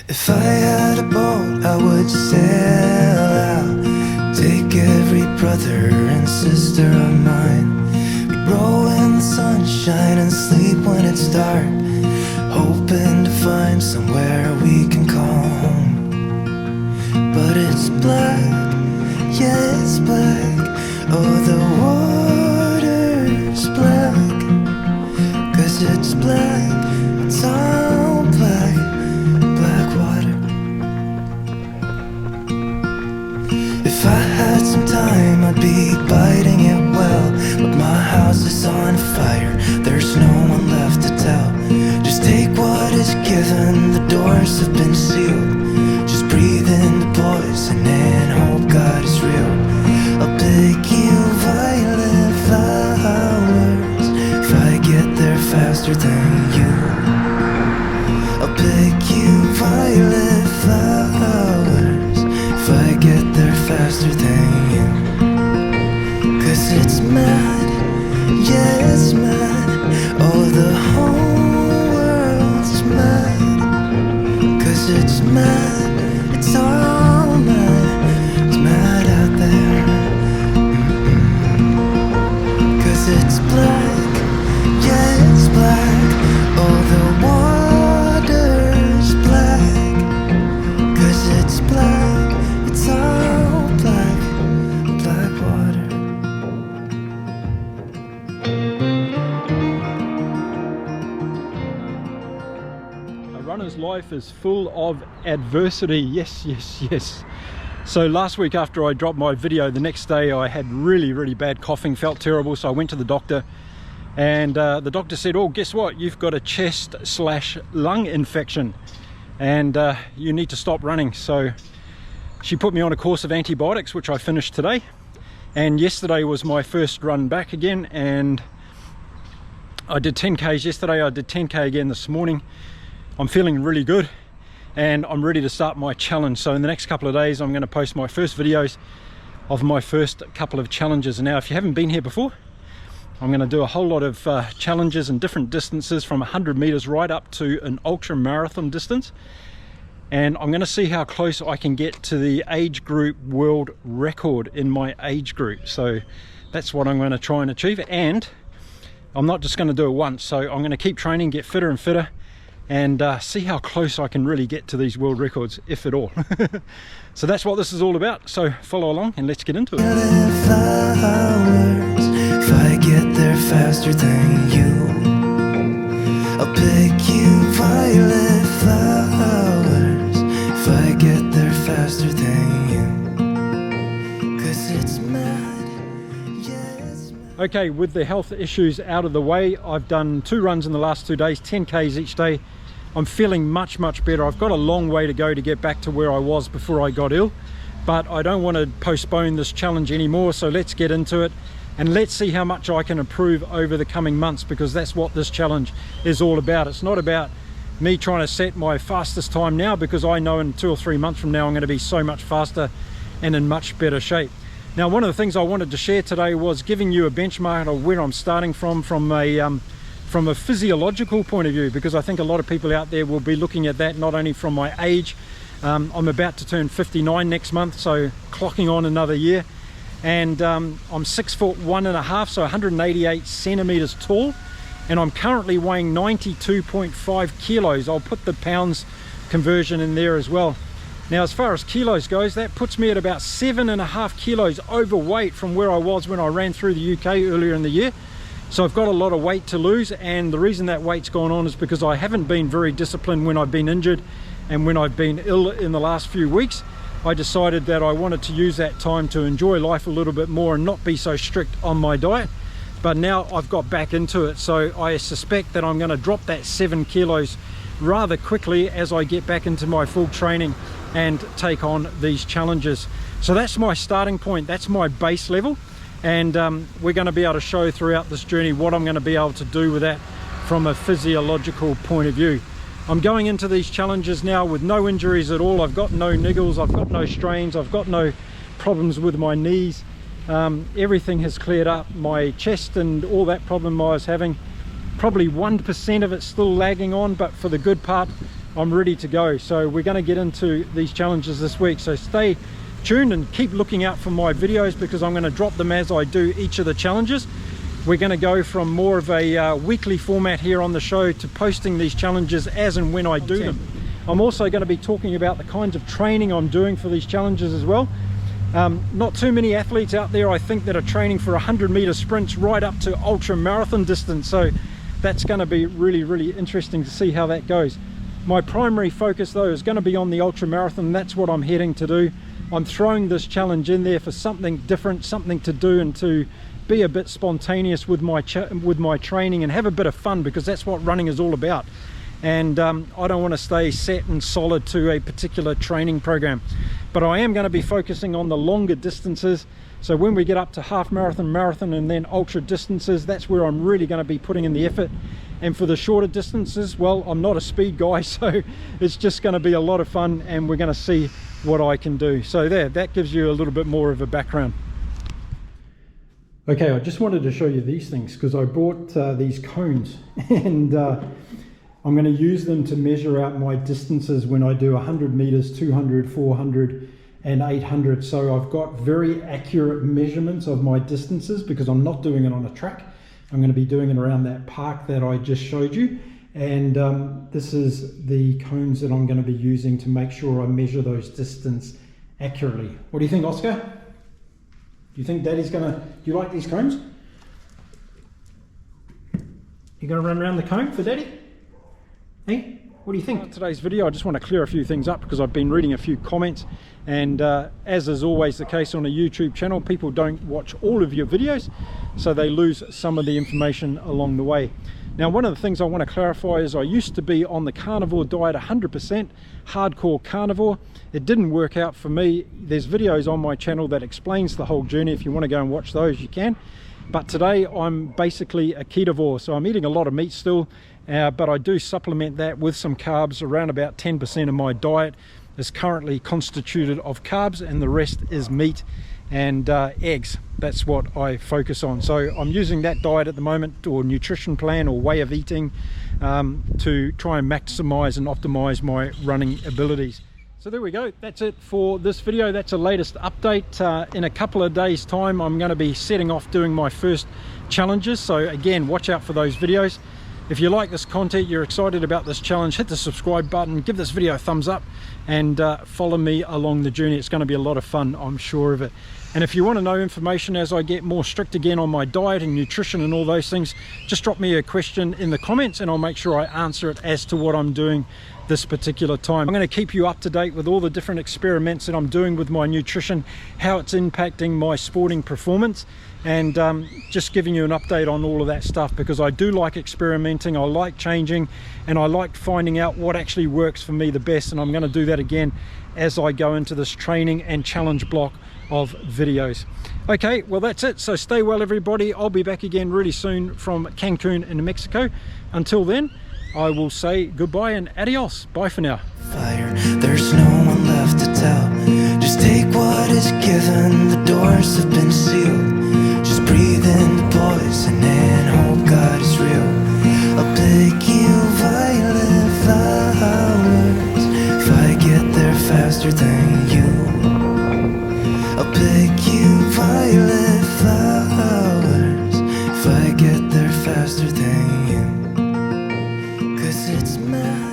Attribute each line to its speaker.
Speaker 1: If I had a boat, I would sail out, take every brother and sister of mine. We'd roll in the sunshine and sleep when it's dark, hoping to find somewhere we can call home. But it's black, yeah, it's black. Oh, the water's black, 'cause it's black, it's all black, black water. If I had some time, I'd be biting it well, but my house is on fire, there's no one left to tell. Just take what is given, the doors have been sealed. Just breathe in the poison and hope God is real. I'll pick you violet flowers if I get there faster than you. I'll pick you violet flowers if I get there faster than you. 'Cause it's mad, yeah, it's mad. Oh, the whole world's mad. 'Cause it's mad, it's all mad. It's mad out there. It's black, yeah, it's black. Oh, the water's black, 'cause it's black, it's all black, black water.
Speaker 2: A runner's life is full of adversity, yes, yes, yes. So last week after I dropped my video, the next day I had really bad coughing, felt terrible, so I went to the doctor, and the doctor said, oh, guess what, you've got a chest/lung infection and you need to stop running. So she put me on a course of antibiotics, which I finished today, and yesterday was my first run back again, and I did 10Ks yesterday, I did 10K again this morning. I'm feeling really good and I'm ready to start my challenge. So in the next couple of days I'm going to post my first videos of my first couple of challenges. And now if you haven't been here before, I'm going to do a whole lot of challenges in different distances, from 100 meters right up to an ultra marathon distance, and I'm going to see how close I can get to the age group world record in my age group. So that's what I'm going to try and achieve, and I'm not just going to do it once, so I'm going to keep training, get fitter and fitter, and see how close I can really get to these world records, if at all. So that's what this is all about, so follow along and let's get into it.
Speaker 1: Flowers, if I get there faster than you, I'll pick you violet flowers if I get there faster than you, 'cause it's mad, yeah, it's mad.
Speaker 2: Okay, with the health issues out of the way, I've done 2 runs in the last 2 days, 10Ks each day. I'm feeling much better. I've got a long way to go to get back to where I was before I got ill, but I don't want to postpone this challenge anymore, so let's get into it and let's see how much I can improve over the coming months, because that's what this challenge is all about. It's not about me trying to set my fastest time now, because I know in 2 or 3 months from now I'm going to be so much faster and in much better shape. Now, one of the things I wanted to share today was giving you a benchmark of where I'm starting from a physiological point of view, because I think a lot of people out there will be looking at that not only from my age. I'm about to turn 59 next month, so clocking on another year, and I'm 6'1½", so 188 centimeters tall, and I'm currently weighing 92.5 kilos. I'll put the pounds conversion in there as well. Now, as far as kilos goes, that puts me at about 7.5 kilos overweight from where I was when I ran through the UK earlier in the year. So I've got a lot of weight to lose, and the reason that weight's gone on is because I haven't been very disciplined when I've been injured and when I've been ill in the last few weeks. I decided that I wanted to use that time to enjoy life a little bit more and not be so strict on my diet. But now I've got back into it, so I suspect that I'm going to drop that 7 kilos rather quickly as I get back into my full training and take on these challenges. So that's my starting point, that's my base level, and we're going to be able to show throughout this journey what I'm going to be able to do with that from a physiological point of view. I'm going into these challenges now with no injuries at all. I've got no niggles, I've got no strains, I've got no problems with my knees. Everything has cleared up. My chest and all that problem I was having, probably 1% of it still lagging on, but for the good part, I'm ready to go. So we're going to get into these challenges this week, so stay tuned and keep looking out for my videos, because I'm going to drop them as I do each of the challenges. We're going to go from more of a weekly format here on the show to posting these challenges as and when I do them. I'm also going to be talking about the kinds of training I'm doing for these challenges as well. Not too many athletes out there, I think, that are training for 100-meter sprints right up to ultra marathon distance, so that's going to be really interesting to see how that goes. My primary focus though is going to be on the ultra marathon. That's what I'm heading to do. I'm throwing this challenge in there for something different, something to do, and to be a bit spontaneous with my training and have a bit of fun, because that's what running is all about. And I don't want to stay set and solid to a particular training program, but I am going to be focusing on the longer distances. So when we get up to half marathon, marathon, and then ultra distances, that's where I'm really going to be putting in the effort. And for the shorter distances, well, I'm not a speed guy, so it's just going to be a lot of fun, and we're going to see what I can do. So that gives you a little bit more of a background. Okay, I just wanted to show you these things because I bought these cones, and I'm going to use them to measure out my distances when I do 100 meters, 200, 400 and 800. So I've got very accurate measurements of my distances because I'm not doing it on a track. I'm going to be doing it around that park that I just showed you. And this is the cones that I'm going to be using to make sure I measure those distance accurately. What do you think, Oscar? Do you think Daddy's going to... Do you like these cones? You going to run around the cone for Daddy? Hey, what do you think? Today's video, I just want to clear a few things up because I've been reading a few comments, and as is always the case on a YouTube channel, people don't watch all of your videos, so they lose some of the information along the way. Now, one of the things I want to clarify is I used to be on the carnivore diet, 100% hardcore carnivore. It didn't work out for me. There's videos on my channel that explains the whole journey. If you want to go and watch those, you can. But today I'm basically a ketovore, so I'm eating a lot of meat still, but I do supplement that with some carbs. Around about 10% of my diet is currently constituted of carbs, and the rest is meat and eggs. That's what I focus on. So I'm using that diet at the moment, or nutrition plan or way of eating, to try and maximize and optimize my running abilities. So there we go, that's it for this video. That's the latest update. In a couple of days time I'm going to be setting off doing my first challenges, so again, watch out for those videos. If you like this content, you're excited about this challenge, hit the subscribe button, give this video a thumbs up, and follow me along the journey. It's going to be a lot of fun, I'm sure of it. And if you want to know information as I get more strict again on my diet and nutrition and all those things, just drop me a question in the comments and I'll make sure I answer it as to what I'm doing this particular time. I'm going to keep you up to date with all the different experiments that I'm doing with my nutrition, how it's impacting my sporting performance, and just giving you an update on all of that stuff, because I do like experimenting, I like changing, and I like finding out what actually works for me the best. And I'm going to do that again as I go into this training and challenge block of videos. Okay, well that's it. So stay well, everybody. I'll be back again really soon from Cancun in Mexico. Until then, I will say goodbye and adios. Bye for now.
Speaker 1: Fire, there's no one left to tell. Just take what is given, the doors have been sealed. Just breathe in the poison and hope God is real. I'll pick you violet flowers if I get there faster than you. I'll pick you violet flowers if I get there faster than you. 'Cause it's my